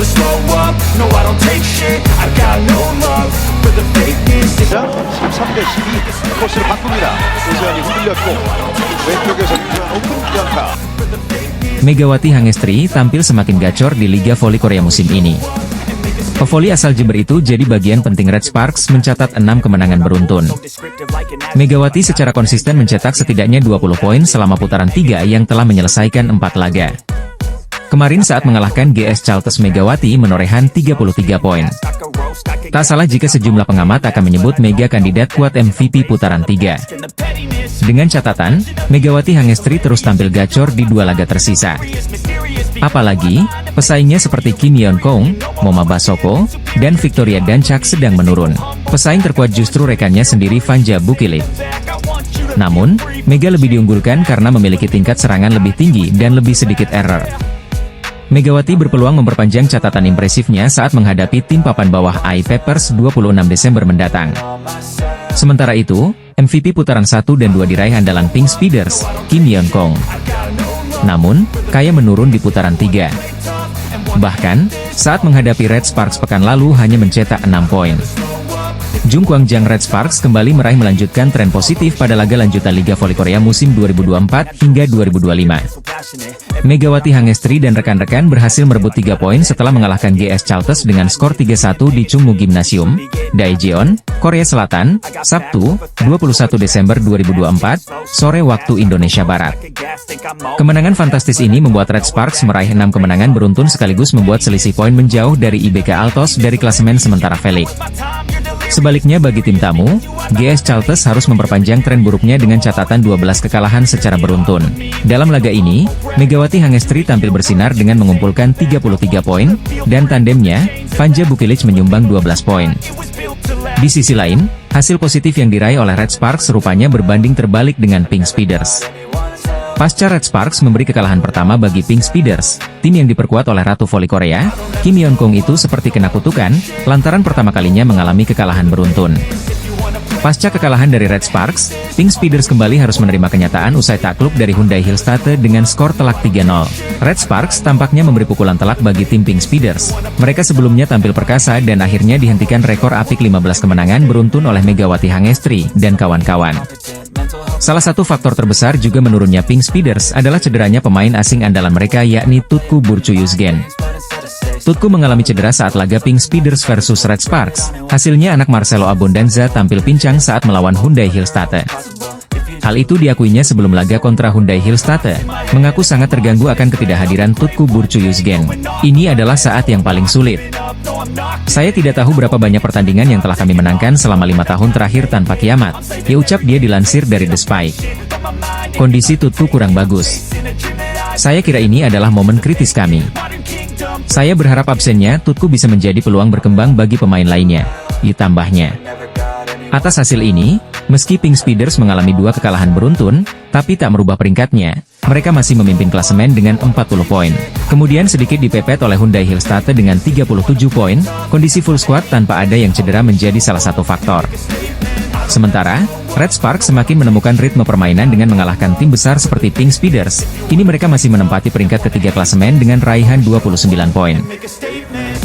never slow up, no I don't take shit, I got no love for the fakeness. 13대 12 코스를 바꿉니다. 오세환이 흔들렸고 왼쪽에서 오픈 연타. Megawati Hangestri tampil semakin gacor di Liga Voli Korea musim ini. Pevoli asal Jember itu jadi bagian penting Red Sparks mencatat 6 kemenangan beruntun. Megawati secara konsisten mencetak setidaknya 20 poin selama putaran 3 yang telah menyelesaikan 4 laga. Kemarin saat mengalahkan GS Chalters, Megawati menorehan 33 poin. Tak salah jika sejumlah pengamat akan menyebut Mega kandidat kuat MVP putaran 3. Dengan catatan, Megawati Hangestri terus tampil gacor di 2 laga tersisa. Apalagi, pesaingnya seperti Kim Yeon Kong, Moma Basoko, dan Victoria Dancak sedang menurun. Pesaing terkuat justru rekannya sendiri Fanja Bukilit. Namun, Mega lebih diunggulkan karena memiliki tingkat serangan lebih tinggi dan lebih sedikit error. Megawati berpeluang memperpanjang catatan impresifnya saat menghadapi tim papan bawah AI Peppers 26 Desember mendatang. Sementara itu, MVP putaran 1 dan 2 diraih andalan Pink Speeders, Kim Yeon Kong. Namun, Kaya menurun di putaran 3. Bahkan, saat menghadapi Red Sparks pekan lalu hanya mencetak 6 poin. Jung Kwang-jang Red Sparks kembali meraih melanjutkan tren positif pada laga lanjutan Liga Voli Korea musim 2024 hingga 2025. Megawati Hangestri dan rekan-rekan berhasil merebut 3 poin setelah mengalahkan GS Chalters dengan skor 3-1 di Chungmu Gymnasium, Daejeon, Korea Selatan, Sabtu, 21 Desember 2024, sore waktu Indonesia Barat. Kemenangan fantastis ini membuat Red Sparks meraih 6 kemenangan beruntun sekaligus membuat selisih poin menjauh dari IBK Altos dari klasemen sementara Felix. Sebaliknya bagi tim tamu, GS Chalters harus memperpanjang tren buruknya dengan catatan 12 kekalahan secara beruntun. Dalam laga ini, Megawati Hangestri tampil bersinar dengan mengumpulkan 33 poin, dan tandemnya, Fanja Bukilit menyumbang 12 poin. Di sisi lain, hasil positif yang diraih oleh Red Sparks rupanya berbanding terbalik dengan Pink Speeders. Pasca Red Sparks memberi kekalahan pertama bagi Pink Speeders, tim yang diperkuat oleh Ratu Voli Korea, Kim Yeon Kong itu seperti kena kutukan, lantaran pertama kalinya mengalami kekalahan beruntun. Pasca kekalahan dari Red Sparks, Pink Speeders kembali harus menerima kenyataan usai takluk dari Hyundai Hillstate dengan skor telak 3-0. Red Sparks tampaknya memberi pukulan telak bagi tim Pink Speeders. Mereka sebelumnya tampil perkasa dan akhirnya dihentikan rekor apik 15 kemenangan beruntun oleh Megawati Hangestri dan kawan-kawan. Salah satu faktor terbesar juga menurunnya Pink Speeders adalah cederanya pemain asing andalan mereka yakni Tutku Burcu-Yuzgen. Tutku mengalami cedera saat laga Pink Speeders versus Red Sparks. Hasilnya anak Marcelo Abondanza tampil pincang saat melawan Hyundai Hillstate. Hal itu diakuinya sebelum laga kontra Hyundai Hillstate, mengaku sangat terganggu akan ketidakhadiran Tutku Burcu-Yuzgen. Ini adalah saat yang paling sulit. Saya tidak tahu berapa banyak pertandingan yang telah kami menangkan selama 5 tahun terakhir tanpa kiamat, ya ucap dia dilansir dari The Spike. Kondisi Tutku kurang bagus. Saya kira ini adalah momen kritis kami. Saya berharap absennya Tutku bisa menjadi peluang berkembang bagi pemain lainnya, ditambahnya. Atas hasil ini, meski Pink Speeders mengalami 2 kekalahan beruntun, tapi tak merubah peringkatnya. Mereka masih memimpin klasemen dengan 40 poin. Kemudian sedikit dipepet oleh Hyundai Hillstate dengan 37 poin, kondisi full squad tanpa ada yang cedera menjadi salah satu faktor. Sementara, Red Sparks semakin menemukan ritme permainan dengan mengalahkan tim besar seperti Pink Speeders. Kini mereka masih menempati peringkat ketiga klasemen dengan raihan 29 poin.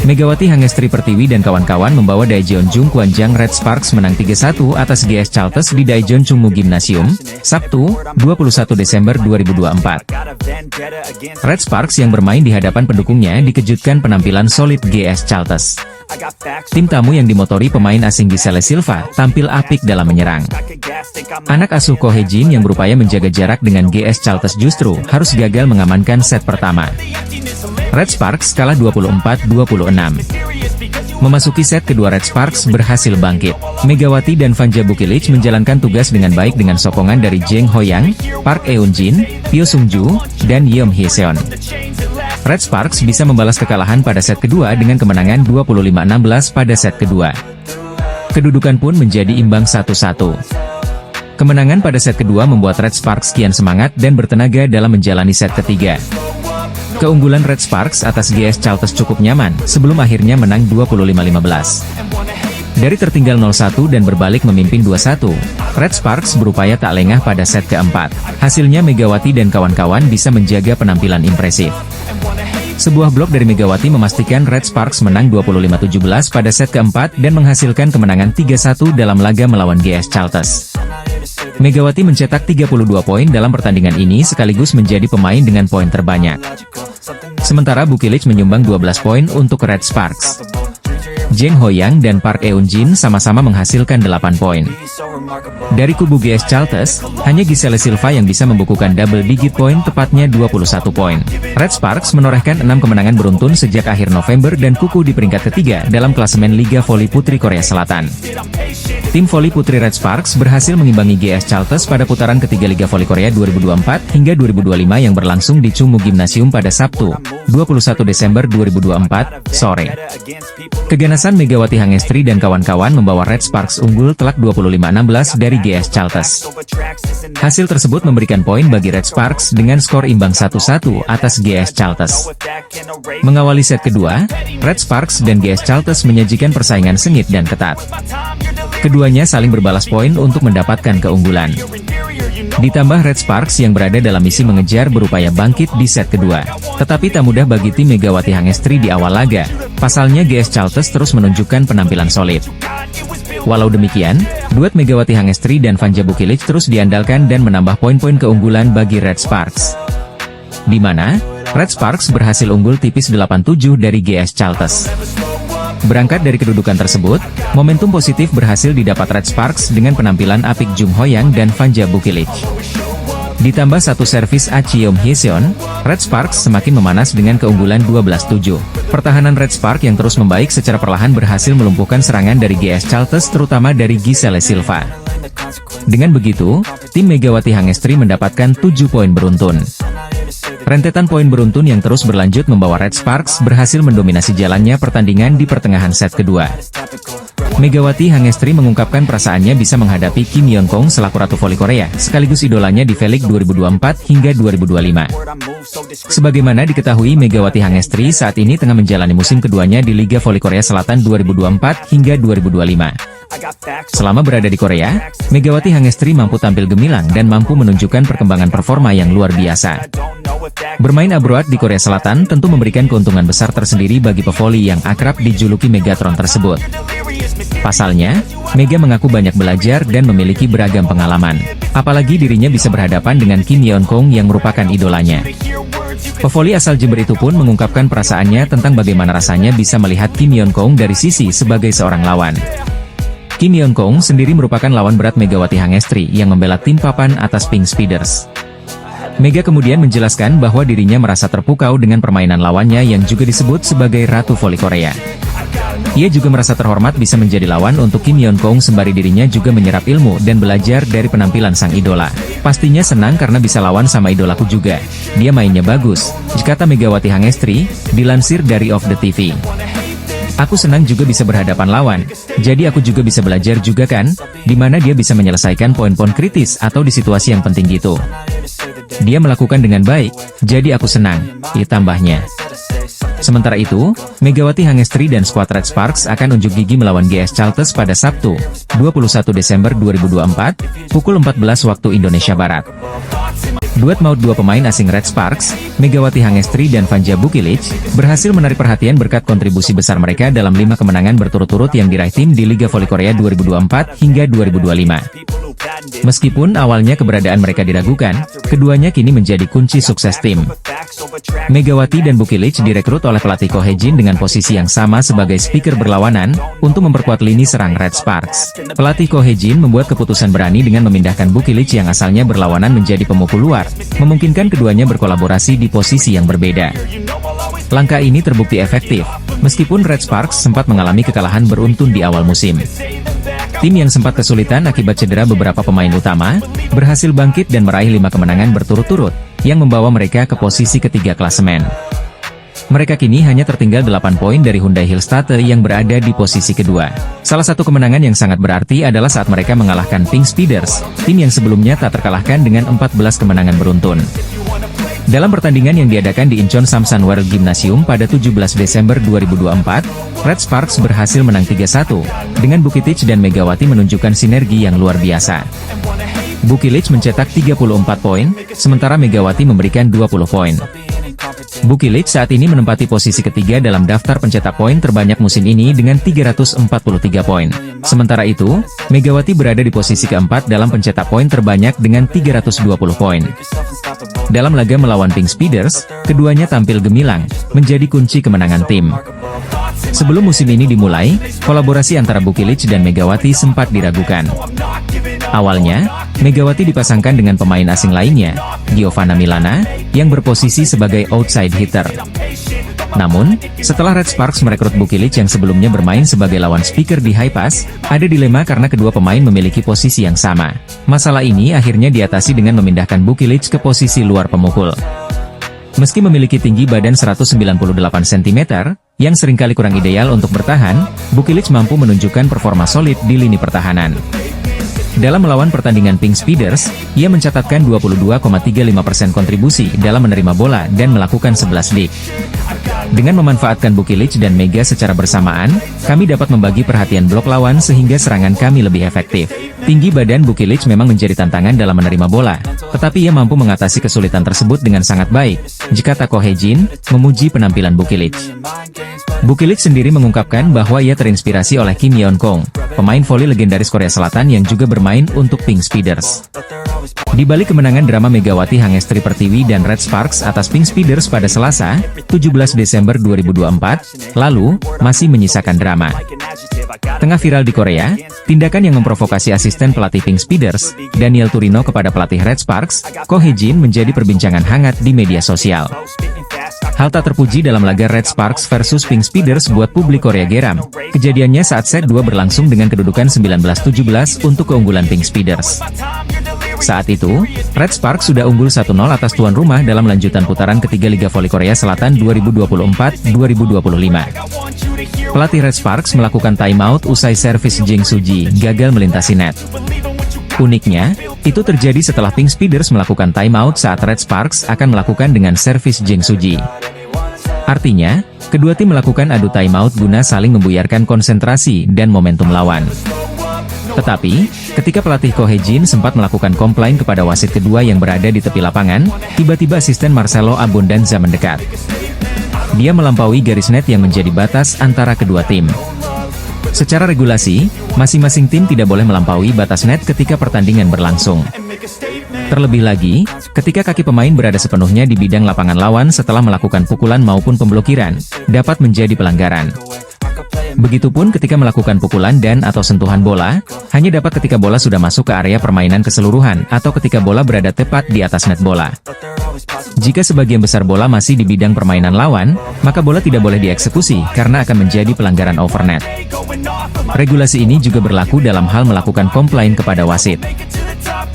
Megawati Hangestri Pertiwi dan kawan-kawan membawa Daejeon Jung Kwang-jang Red Sparks menang 3-1 atas GS Chalters di Daejeon Chungmu Gymnasium, Sabtu, 21 Desember 2024. Red Sparks yang bermain di hadapan pendukungnya dikejutkan penampilan solid GS Chalters. Tim tamu yang dimotori pemain asing Giselle Silva tampil apik dalam menyerang. Anak asuh Ko Hye-jin yang berupaya menjaga jarak dengan GS Chalters justru harus gagal mengamankan set pertama. Red Sparks kalah 24-26. Memasuki set kedua Red Sparks berhasil bangkit. Megawati dan Fanja Bukilit menjalankan tugas dengan baik dengan sokongan dari Jeng Hoyang, Park Eun-jin, Pyo Sung-ju, dan Yeom Hye-seon. Red Sparks bisa membalas kekalahan pada set kedua dengan kemenangan 25-16 pada set kedua. Kedudukan pun menjadi imbang 1-1. Kemenangan pada set kedua membuat Red Sparks kian semangat dan bertenaga dalam menjalani set ketiga. Keunggulan Red Sparks atas GS Chalters cukup nyaman, sebelum akhirnya menang 25-15. Dari tertinggal 0-1 dan berbalik memimpin 2-1, Red Sparks berupaya tak lengah pada set keempat. Hasilnya Megawati dan kawan-kawan bisa menjaga penampilan impresif. Sebuah blok dari Megawati memastikan Red Sparks menang 25-17 pada set keempat dan menghasilkan kemenangan 3-1 dalam laga melawan GS Chalters. Megawati mencetak 32 poin dalam pertandingan ini sekaligus menjadi pemain dengan poin terbanyak. Sementara Bukilic menyumbang 12 poin untuk Red Sparks. Jeng Hoyang dan Park Eun-jin sama-sama menghasilkan 8 poin. Dari kubu GS Chalters, hanya Giselle Silva yang bisa membukukan double digit poin, tepatnya 21 poin. Red Sparks menorehkan 6 kemenangan beruntun sejak akhir November dan kukuh di peringkat ketiga dalam klasemen Liga Voli Putri Korea Selatan. Tim voli putri Red Sparks berhasil mengimbangi GS Chalters pada putaran ketiga Liga Voli Korea 2024 hingga 2025 yang berlangsung di Chungmu Gymnasium pada Sabtu, 21 Desember 2024, sore. Keganasan Megawati Hangestri dan kawan-kawan membawa Red Sparks unggul telak 25-16 dari GS Chalters. Hasil tersebut memberikan poin bagi Red Sparks dengan skor imbang 1-1 atas GS Chalters. Mengawali set kedua, Red Sparks dan GS Chalters menyajikan persaingan sengit dan ketat. Keduanya saling berbalas poin untuk mendapatkan keunggulan. Ditambah Red Sparks yang berada dalam misi mengejar berupaya bangkit di set kedua. Tetapi tak mudah bagi tim Megawati Hangestri di awal laga. Pasalnya GS Chalters terus menunjukkan penampilan solid. Walau demikian, duet Megawati Hangestri dan Vanja Bukilic terus diandalkan dan menambah poin-poin keunggulan bagi Red Sparks. Di mana, Red Sparks berhasil unggul tipis 8-7 dari GS Chalters. Berangkat dari kedudukan tersebut, momentum positif berhasil didapat Red Sparks dengan penampilan apik Jung Hoyang dan Vanja Bukilic. Ditambah satu servis Cheom Hyeseon, Red Sparks semakin memanas dengan keunggulan 12-7. Pertahanan Red Sparks yang terus membaik secara perlahan berhasil melumpuhkan serangan dari GS Chalters terutama dari Giselle Silva. Dengan begitu, tim Megawati Hangestri mendapatkan 7 poin beruntun. Rentetan poin beruntun yang terus berlanjut membawa Red Sparks berhasil mendominasi jalannya pertandingan di pertengahan set kedua. Megawati Hangestri mengungkapkan perasaannya bisa menghadapi Kim Yeon-kong selaku Ratu Voli Korea, sekaligus idolanya di V-League 2024 hingga 2025. Sebagaimana diketahui, Megawati Hangestri saat ini tengah menjalani musim keduanya di Liga Voli Korea Selatan 2024 hingga 2025. Selama berada di Korea, Megawati Hangestri mampu tampil gemilang dan mampu menunjukkan perkembangan performa yang luar biasa. Bermain abroad di Korea Selatan tentu memberikan keuntungan besar tersendiri bagi pevoli yang akrab dijuluki Megatron tersebut. Pasalnya, Mega mengaku banyak belajar dan memiliki beragam pengalaman. Apalagi dirinya bisa berhadapan dengan Kim Yeon-kong yang merupakan idolanya. Pevoli asal Jember itu pun mengungkapkan perasaannya tentang bagaimana rasanya bisa melihat Kim Yeon-kong dari sisi sebagai seorang lawan. Kim Yeon-kong sendiri merupakan lawan berat Megawati Hangestri yang membela tim papan atas Pink Speeders. Mega kemudian menjelaskan bahwa dirinya merasa terpukau dengan permainan lawannya yang juga disebut sebagai Ratu Voli Korea. Ia juga merasa terhormat bisa menjadi lawan untuk Kim Yeon-kong sembari dirinya juga menyerap ilmu dan belajar dari penampilan sang idola. Pastinya senang karena bisa lawan sama idolaku juga. Dia mainnya bagus, kata Megawati Hangestri, dilansir dari Of The TV. Aku senang juga bisa berhadapan lawan, jadi aku juga bisa belajar juga kan, dimana dia bisa menyelesaikan poin-poin kritis atau di situasi yang penting gitu. Dia melakukan dengan baik, jadi aku senang, tambahnya. Sementara itu, Megawati Hangestri dan skuad Red Sparks akan unjuk gigi melawan GS Chalters pada Sabtu, 21 Desember 2024, pukul 14 waktu Indonesia Barat. Duet maut dua pemain asing Red Sparks, Megawati Hangestri dan Vanja Bukilic, berhasil menarik perhatian berkat kontribusi besar mereka dalam 5 kemenangan berturut-turut yang diraih tim di Liga Voli Korea 2024 hingga 2025. Meskipun awalnya keberadaan mereka diragukan, keduanya kini menjadi kunci sukses tim. Megawati dan Bukilic direkrut oleh pelatih Ko Hae-jin dengan posisi yang sama sebagai speaker berlawanan, untuk memperkuat lini serang Red Sparks. Pelatih Ko Hae-jin membuat keputusan berani dengan memindahkan Bukilic yang asalnya berlawanan menjadi pemukul luar, memungkinkan keduanya berkolaborasi di posisi yang berbeda. Langkah ini terbukti efektif, meskipun Red Sparks sempat mengalami kekalahan beruntun di awal musim. Tim yang sempat kesulitan akibat cedera beberapa pemain utama, berhasil bangkit dan meraih 5 kemenangan berturut-turut, yang membawa mereka ke posisi ketiga klasemen. Mereka kini hanya tertinggal 8 poin dari Hyundai Hillstatte yang berada di posisi kedua. Salah satu kemenangan yang sangat berarti adalah saat mereka mengalahkan Pink Speeders, tim yang sebelumnya tak terkalahkan dengan 14 kemenangan beruntun. Dalam pertandingan yang diadakan di Incheon Samsan World Gymnasium pada 17 Desember 2024, Red Sparks berhasil menang 3-1, dengan Bukilic dan Megawati menunjukkan sinergi yang luar biasa. Bukilic mencetak 34 poin, sementara Megawati memberikan 20 poin. Bukilic saat ini menempati posisi ketiga dalam daftar pencetak poin terbanyak musim ini dengan 343 poin. Sementara itu, Megawati berada di posisi keempat dalam pencetak poin terbanyak dengan 320 poin. Dalam laga melawan Pink Speeders, keduanya tampil gemilang, menjadi kunci kemenangan tim. Sebelum musim ini dimulai, kolaborasi antara Bukilic dan Megawati sempat diragukan. Awalnya, Megawati dipasangkan dengan pemain asing lainnya, Giovanna Milana, yang berposisi sebagai outside hitter. Namun, setelah Red Sparks merekrut Bukilic yang sebelumnya bermain sebagai lawan speaker di high pass, ada dilema karena kedua pemain memiliki posisi yang sama. Masalah ini akhirnya diatasi dengan memindahkan Bukilic ke posisi luar pemukul. Meski memiliki tinggi badan 198 cm, yang seringkali kurang ideal untuk bertahan, Bukilic mampu menunjukkan performa solid di lini pertahanan. Dalam melawan pertandingan Pink Speeders, ia mencatatkan 22,35% kontribusi dalam menerima bola dan melakukan 11 dik. Dengan memanfaatkan Bukilic dan Mega secara bersamaan, kami dapat membagi perhatian blok lawan sehingga serangan kami lebih efektif. Tinggi badan Bukilic memang menjadi tantangan dalam menerima bola, tetapi ia mampu mengatasi kesulitan tersebut dengan sangat baik, jika Tako Hejin memuji penampilan Bukilic. Bukilic sendiri mengungkapkan bahwa ia terinspirasi oleh Kim Yeon Kong, pemain voli legendaris Korea Selatan yang juga bermain untuk Pink Speeders. Di balik kemenangan drama Megawati Hangestri Pertiwi dan Red Sparks atas Pink Speeders pada Selasa, 17 Desember 2024, lalu, masih menyisakan drama. Tengah viral di Korea, tindakan yang memprovokasi asisten pelatih Pink Speeders, Daniel Turino kepada pelatih Red Sparks, Ko Hejin menjadi perbincangan hangat di media sosial. Hal tak terpuji dalam laga Red Sparks versus Pink Speeders buat publik Korea geram. Kejadiannya saat set 2 berlangsung dengan kedudukan 19-17 untuk keunggulan Pink Speeders. Saat itu, Red Sparks sudah unggul 1-0 atas tuan rumah dalam lanjutan putaran ketiga Liga Voli Korea Selatan 2024-2025. Pelatih Red Sparks melakukan timeout usai servis Jeng Suji gagal melintasi net. Uniknya, itu terjadi setelah Pink Speeders melakukan timeout saat Red Sparks akan melakukan dengan servis Jeng Suji. Artinya, kedua tim melakukan adu timeout guna saling membuyarkan konsentrasi dan momentum lawan. Tetapi, ketika pelatih Ko Hejin sempat melakukan komplain kepada wasit kedua yang berada di tepi lapangan, tiba-tiba asisten Marcelo Abondanza mendekat. Dia melampaui garis net yang menjadi batas antara kedua tim. Secara regulasi, masing-masing tim tidak boleh melampaui batas net ketika pertandingan berlangsung. Terlebih lagi, ketika kaki pemain berada sepenuhnya di bidang lapangan lawan setelah melakukan pukulan maupun pemblokiran, dapat menjadi pelanggaran. Begitupun ketika melakukan pukulan dan atau sentuhan bola, hanya dapat ketika bola sudah masuk ke area permainan keseluruhan atau ketika bola berada tepat di atas net bola. Jika sebagian besar bola masih di bidang permainan lawan, maka bola tidak boleh dieksekusi karena akan menjadi pelanggaran overnet. Regulasi ini juga berlaku dalam hal melakukan komplain kepada wasit.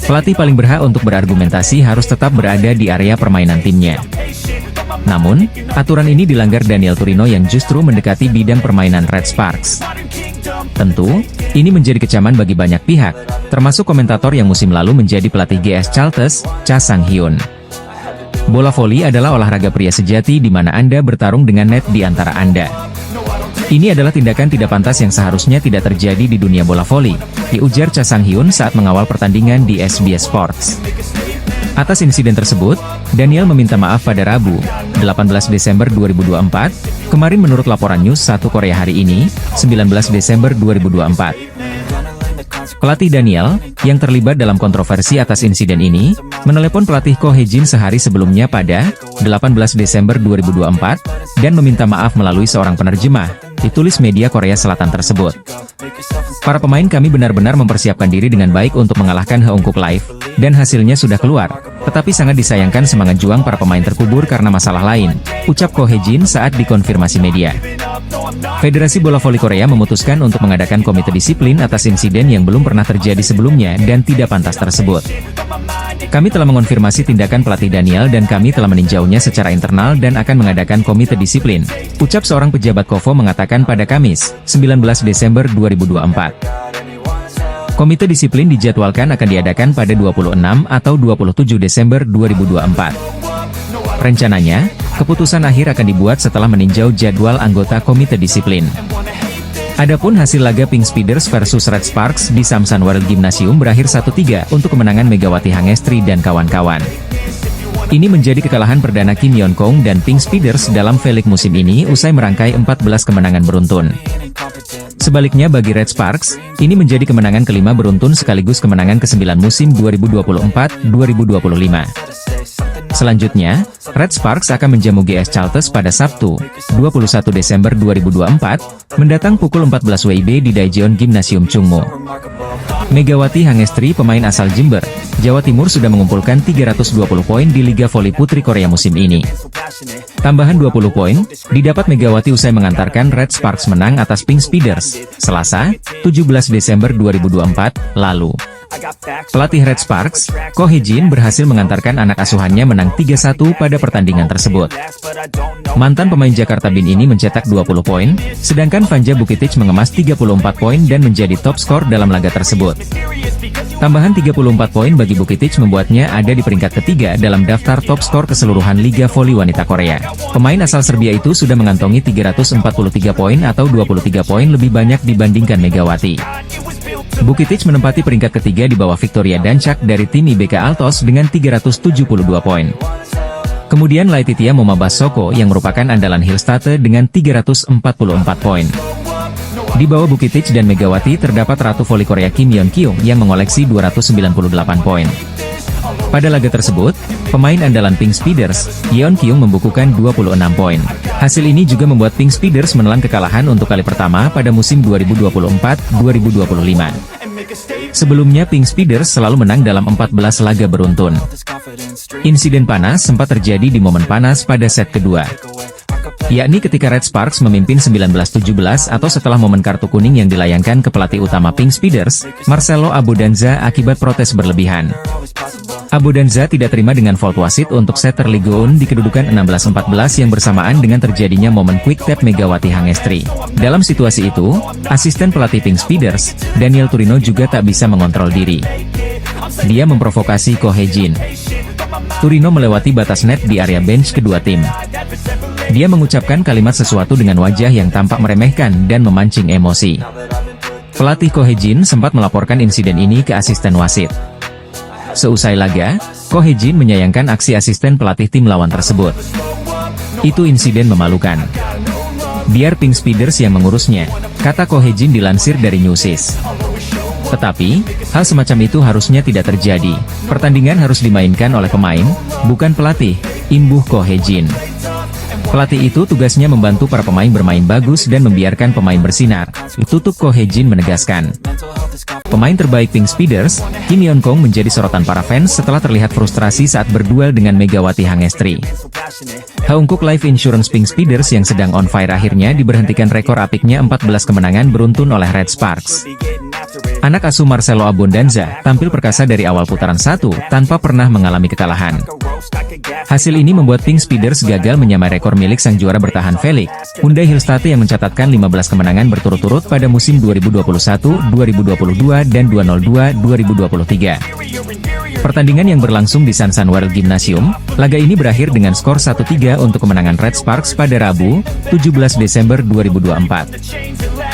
Pelatih paling berhak untuk berargumentasi harus tetap berada di area permainan timnya. Namun, aturan ini dilanggar Daniel Turino yang justru mendekati bidang permainan Red Sparks. Tentu, ini menjadi kecaman bagi banyak pihak, termasuk komentator yang musim lalu menjadi pelatih GS Chalters, Cha Sang-hyun. Bola voli adalah olahraga pria sejati di mana Anda bertarung dengan net di antara Anda. Ini adalah tindakan tidak pantas yang seharusnya tidak terjadi di dunia bola voli, diujar Cha Sang-hyun saat mengawal pertandingan di SBS Sports. Atas insiden tersebut, Daniel meminta maaf pada Rabu, 18 Desember 2024, kemarin menurut laporan News 1 Korea hari ini, 19 Desember 2024. Pelatih Daniel, yang terlibat dalam kontroversi atas insiden ini, menelepon pelatih Ko Hejin sehari sebelumnya pada 18 Desember 2024, dan meminta maaf melalui seorang penerjemah, ditulis media Korea Selatan tersebut. Para pemain kami benar-benar mempersiapkan diri dengan baik untuk mengalahkan Heungkuk Live, dan hasilnya sudah keluar, tetapi sangat disayangkan semangat juang para pemain terkubur karena masalah lain, ucap Ko Hejin saat dikonfirmasi media. Federasi Bola Voli Korea memutuskan untuk mengadakan komite disiplin atas insiden yang belum pernah terjadi sebelumnya dan tidak pantas tersebut. Kami telah mengonfirmasi tindakan pelatih Daniel dan kami telah meninjaunya secara internal dan akan mengadakan komite disiplin, ucap seorang pejabat KOFO mengatakan pada Kamis, 19 Desember 2024. Komite disiplin dijadwalkan akan diadakan pada 26 atau 27 Desember 2024. Rencananya, keputusan akhir akan dibuat setelah meninjau jadwal anggota komite disiplin. Adapun hasil laga Pink Speeders versus Red Sparks di Samsan World Gymnasium berakhir 1-3 untuk kemenangan Megawati Hangestri dan kawan-kawan. Ini menjadi kekalahan perdana Kim Yeon Kong dan Pink Speeders dalam V-League musim ini usai merangkai 14 kemenangan beruntun. Sebaliknya bagi Red Sparks, ini menjadi kemenangan kelima beruntun sekaligus kemenangan ke-9 musim 2024-2025. Selanjutnya, Red Sparks akan menjamu GS Chalters pada Sabtu, 21 Desember 2024, mendatang pukul 14 WIB di Daejeon Gymnasium Chungmu. Megawati Hangestri, pemain asal Jember, Jawa Timur, sudah mengumpulkan 320 poin di Liga Voli Putri Korea musim ini. Tambahan 20 poin didapat Megawati usai mengantarkan Red Sparks menang atas Pink Speeders, Selasa, 17 Desember 2024, lalu. Pelatih Red Sparks, Ko Hee-jin, berhasil mengantarkan anak asuhannya menang 3-1 pada pertandingan tersebut. Mantan pemain Jakarta Bin ini mencetak 20 poin, sedangkan Vanja Bukitic mengemas 34 poin dan menjadi top skor dalam laga tersebut. Tambahan 34 poin bagi Bukitic membuatnya ada di peringkat ketiga dalam daftar top skor keseluruhan Liga Voli Wanita Korea. Pemain asal Serbia itu sudah mengantongi 343 poin atau 23 poin lebih banyak dibandingkan Megawati. Bukitic menempati peringkat ketiga di bawah Victoria Dancak dari tim IBK Altos dengan 372 poin. Kemudian Laetitia Momabas Soko yang merupakan andalan Hillstate dengan 344 poin. Di bawah Bukitic dan Megawati terdapat Ratu Voli Korea Kim Yeon Kyung yang mengoleksi 298 poin. Pada laga tersebut, pemain andalan Pink Speeders, Yeon Kyung, membukukan 26 poin. Hasil ini juga membuat Pink Speeders menelan kekalahan untuk kali pertama pada musim 2024-2025. Sebelumnya Pink Speeders selalu menang dalam 14 laga beruntun. Insiden panas sempat terjadi di momen panas pada set kedua, yakni ketika Red Sparks memimpin 19-17 atau setelah momen kartu kuning yang dilayangkan ke pelatih utama Pink Speeders, Marcelo Abodanza, akibat protes berlebihan. Abodanza tidak terima dengan fault wasit untuk setter Lee Go-eun di kedudukan 16-14 yang bersamaan dengan terjadinya momen quick tap Megawati Hangestri. Dalam situasi itu, asisten pelatih Pink Speeders, Daniel Turino, juga tak bisa mengontrol diri. Dia memprovokasi Ko Hee-jin. Turino melewati batas net di area bench kedua tim. Dia mengucapkan kalimat sesuatu dengan wajah yang tampak meremehkan dan memancing emosi. Pelatih Ko Hee-jin sempat melaporkan insiden ini ke asisten wasit. Seusai laga, Ko Hee-jin menyayangkan aksi asisten pelatih tim lawan tersebut. Itu insiden memalukan. Biar Pink Speeders yang mengurusnya, kata Ko Hee-jin dilansir dari Newsis. Tetapi, hal semacam itu harusnya tidak terjadi. Pertandingan harus dimainkan oleh pemain, bukan pelatih, imbuh Ko Hee-jin. Pelatih itu tugasnya membantu para pemain bermain bagus dan membiarkan pemain bersinar, tutup Ko Hee-jin menegaskan. Pemain terbaik Pink Speeders, Kim Yeon Kong, menjadi sorotan para fans setelah terlihat frustrasi saat berduel dengan Megawati Hangestri. Haungkuk Life Insurance Pink Speeders yang sedang on fire akhirnya diberhentikan rekor apiknya 14 kemenangan beruntun oleh Red Sparks. Anak asuh Marcelo Abodanza tampil perkasa dari awal putaran 1 tanpa pernah mengalami kekalahan. Hasil ini membuat Pink Speeders gagal menyamai rekor milik sang juara bertahan V-League, Hyundai Hillstate, yang mencatatkan 15 kemenangan berturut-turut pada musim 2021-2022 dan 2022-2023. Pertandingan yang berlangsung di Sansan World Gymnasium, laga ini berakhir dengan skor 1-3 untuk kemenangan Red Sparks pada Rabu, 17 Desember 2024.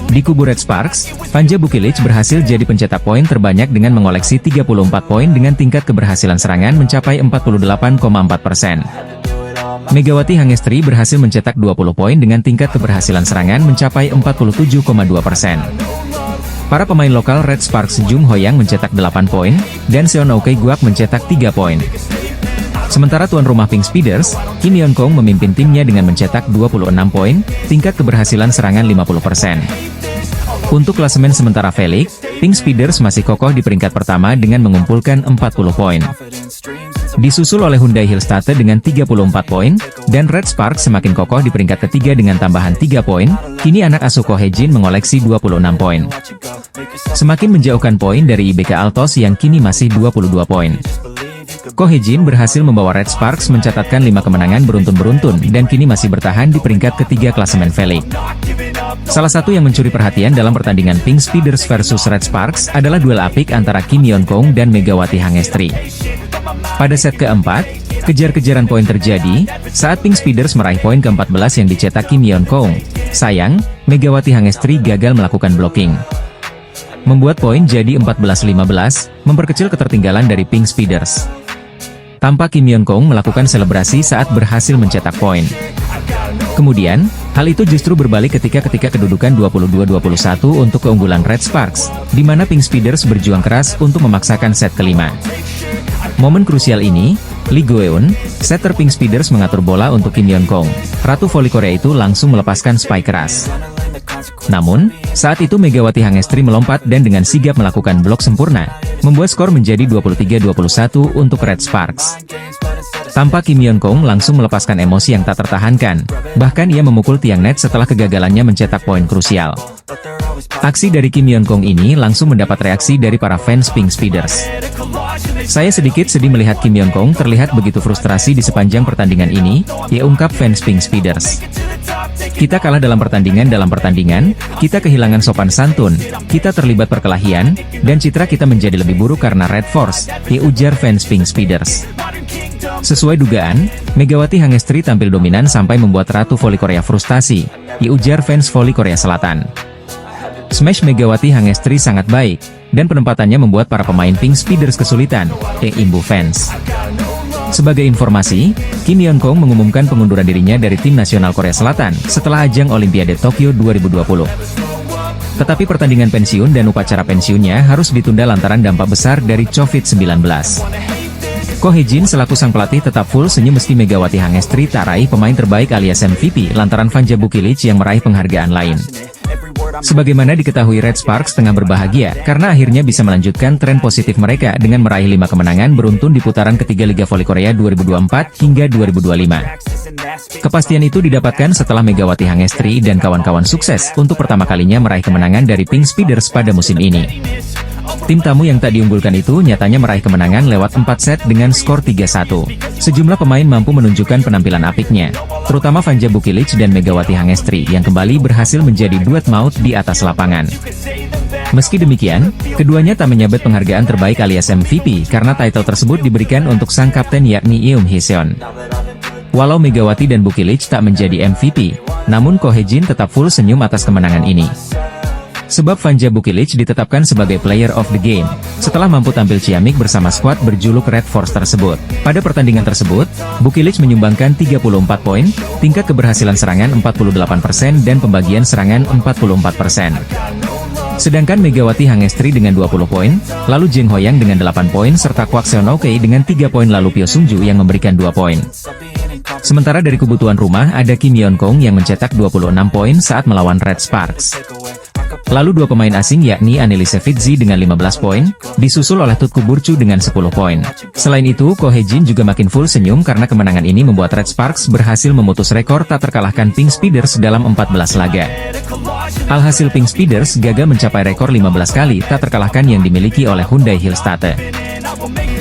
Di kubu Red Sparks, Vanja Bukitic berhasil jadi pencetak poin terbanyak dengan mengoleksi 34 poin dengan tingkat keberhasilan serangan mencapai 48,4%. Megawati Hangestri berhasil mencetak 20 poin dengan tingkat keberhasilan serangan mencapai 47,2%. Para pemain lokal Red Sparks, Jung Hoyang mencetak 8 poin, dan Seon Oke Guak mencetak 3 poin. Sementara tuan rumah Pink Speeders, Kim Yeon Kong, memimpin timnya dengan mencetak 26 poin, tingkat keberhasilan serangan 50%. Untuk klasemen sementara V-League, Pink Speeders masih kokoh di peringkat pertama dengan mengumpulkan 40 poin. Disusul oleh Hyundai Hillstate dengan 34 poin, dan Red Sparks semakin kokoh di peringkat ketiga dengan tambahan 3 poin, kini anak asuh Ko Hee-jin mengoleksi 26 poin. Semakin menjauhkan poin dari IBK Altos yang kini masih 22 poin. Ko Hee-jin berhasil membawa Red Sparks mencatatkan 5 kemenangan beruntun-beruntun dan kini masih bertahan di peringkat ketiga klasemen V-League. Salah satu yang mencuri perhatian dalam pertandingan Pink Speeders versus Red Sparks adalah duel apik antara Kim Yeon Kong dan Megawati Hangestri. Pada set keempat, kejar-kejaran poin terjadi saat Pink Speeders meraih poin ke-14 yang dicetak Kim Yeon Kong. Sayang, Megawati Hangestri gagal melakukan blocking, membuat poin jadi 14-15, memperkecil ketertinggalan dari Pink Speeders. tampak Kim Yeon-kong melakukan selebrasi saat berhasil mencetak poin. Kemudian, hal itu justru berbalik ketika kedudukan 22-21 untuk keunggulan Red Sparks, di mana Pink Speeders berjuang keras untuk memaksakan set kelima. Momen krusial ini, Lee Go-eun, setter Pink Speeders mengatur bola untuk Kim Yeon-kong. Ratu voli Korea itu langsung melepaskan spike keras. Namun, saat itu Megawati Hangestri melompat dan dengan sigap melakukan blok sempurna, membuat skor menjadi 23-21 untuk Red Sparks. Tampak Kim Yeon-kong langsung melepaskan emosi yang tak tertahankan, bahkan ia memukul tiang net setelah kegagalannya mencetak poin krusial. Aksi dari Kim Yeon-kong ini langsung mendapat reaksi dari para fans Pink Speeders. Saya sedikit sedih melihat Kim Yeon-kong terlihat begitu frustrasi di sepanjang pertandingan ini, ya ungkap fans Pink Speeders. Kita kalah dalam pertandingan, kita kehilangan sopan santun, kita terlibat perkelahian, dan citra kita menjadi lebih buruk karena Red Force, ya ujar fans Pink Speeders. Sesuai dugaan, Megawati Hangestri tampil dominan sampai membuat Ratu voli Korea frustasi, ya ujar fans voli Korea Selatan. Smash Megawati Hangestri sangat baik, dan penempatannya membuat para pemain Pink Speeders kesulitan, ya imbu fans. Sebagai informasi, Kim Yeon-kong mengumumkan pengunduran dirinya dari tim nasional Korea Selatan setelah ajang Olimpiade Tokyo 2020. Tetapi pertandingan pensiun dan upacara pensiunnya harus ditunda lantaran dampak besar dari COVID-19. Ko Hye-jin selaku sang pelatih tetap full senyum meski Megawati Hangestri tak raih pemain terbaik alias MVP lantaran Vanja Bukilic yang meraih penghargaan lain. Sebagaimana diketahui, Red Sparks tengah berbahagia karena akhirnya bisa melanjutkan tren positif mereka dengan meraih 5 kemenangan beruntun di putaran ketiga Liga Voli Korea 2024 hingga 2025. Kepastian itu didapatkan setelah Megawati Hangestri dan kawan-kawan sukses untuk pertama kalinya meraih kemenangan dari Pink Speeders pada musim ini. Tim tamu yang tak diunggulkan itu nyatanya meraih kemenangan lewat 4 set dengan skor 3-1. Sejumlah pemain mampu menunjukkan penampilan apiknya, terutama Vanja Bukilic dan Megawati Hangestri yang kembali berhasil menjadi duet maut di atas lapangan. Meski demikian, keduanya tak menyabet penghargaan terbaik alias MVP karena title tersebut diberikan untuk sang kapten yakni Eum Hee-seon. Walau Megawati dan Bukilic tak menjadi MVP, namun Ko Hye-jin tetap full senyum atas kemenangan ini. Sebab Vanja Bukilic ditetapkan sebagai Player of the Game, setelah mampu tampil ciamik bersama skuad berjuluk Red Force tersebut. Pada pertandingan tersebut, Bukilic menyumbangkan 34 poin, tingkat keberhasilan serangan 48% dan pembagian serangan 44%. Sedangkan Megawati Hangestri dengan 20 poin, lalu Jeng Hoyang dengan 8 poin serta Kwak Seon-ok dengan 3 poin lalu Pyo Sung-ju yang memberikan 2 poin. Sementara dari kebutuhan rumah ada Kim Yeon-kong yang mencetak 26 poin saat melawan Red Sparks. Lalu dua pemain asing yakni Annelise Fitzi dengan 15 poin, disusul oleh Tutku Burcu dengan 10 poin. Selain itu, Ko Hye-jin juga makin full senyum karena kemenangan ini membuat Red Sparks berhasil memutus rekor tak terkalahkan Pink Speeders dalam 14 laga. Alhasil Pink Speeders gagal mencapai rekor 15 kali tak terkalahkan yang dimiliki oleh Hyundai Hillstate.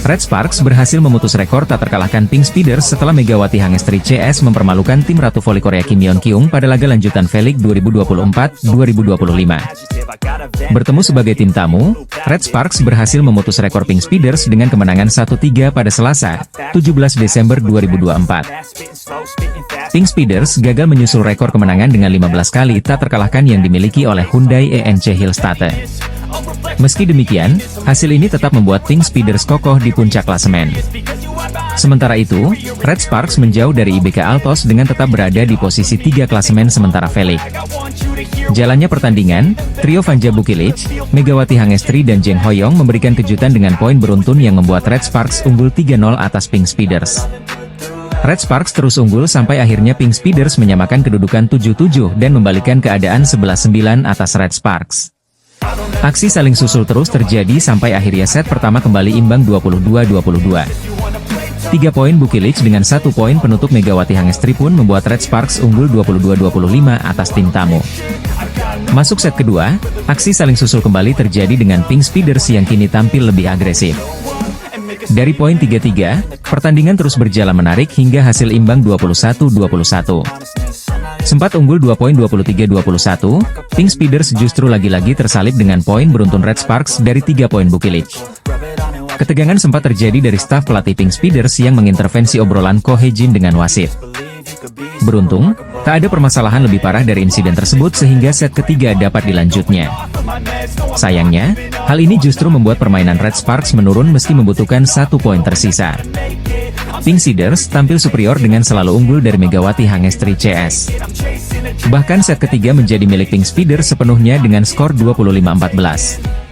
Red Sparks berhasil memutus rekor tak terkalahkan Pink Speeders setelah Megawati Hangestri CS mempermalukan tim Ratu Voli Korea Kim Yeon-kyung pada laga lanjutan V-League 2024-2025. Bertemu sebagai tim tamu, Red Sparks berhasil memutus rekor Pink Speeders dengan kemenangan 1-3 pada Selasa, 17 Desember 2024. Pink Speeders gagal menyusul rekor kemenangan dengan 15 kali tak terkalahkan yang dimiliki oleh Hyundai ENC Hillstate. Meski demikian, hasil ini tetap membuat Pink Speeders kokoh di puncak klasemen. Sementara itu, Red Sparks menjauh dari IBK Altos dengan tetap berada di posisi 3 klasemen sementara V-League. Jalannya pertandingan, trio Vanja Bukilic, Megawati Hangestri dan Jeng Hoyong memberikan kejutan dengan poin beruntun yang membuat Red Sparks unggul 3-0 atas Pink Speeders. Red Sparks terus unggul sampai akhirnya Pink Speeders menyamakan kedudukan 7-7 dan membalikkan keadaan 11-9 atas Red Sparks. Aksi saling susul terus terjadi sampai akhirnya set pertama kembali imbang 22-22. 3 poin Bukilic dengan 1 poin penutup Megawati Hangestri pun membuat Red Sparks unggul 22-25 atas tim tamu. Masuk set kedua, aksi saling susul kembali terjadi dengan Pink Speeders yang kini tampil lebih agresif. Dari poin 3-3, pertandingan terus berjalan menarik hingga hasil imbang 21-21. Sempat unggul 2 poin 23-21, Pink Speeders justru lagi-lagi tersalib dengan poin beruntun Red Sparks dari 3 poin Bukilic. Ketegangan sempat terjadi dari staf pelatih Pink Speeders yang mengintervensi obrolan Ko Hye-jin dengan wasit. Beruntung, tak ada permasalahan lebih parah dari insiden tersebut sehingga set ketiga dapat dilanjutnya. Sayangnya, hal ini justru membuat permainan Red Sparks menurun meski membutuhkan 1 poin tersisa. Pink Cedars tampil superior dengan selalu unggul dari Megawati Hangestri CS. Bahkan set ketiga menjadi milik Pink Cedars sepenuhnya dengan skor 25-14.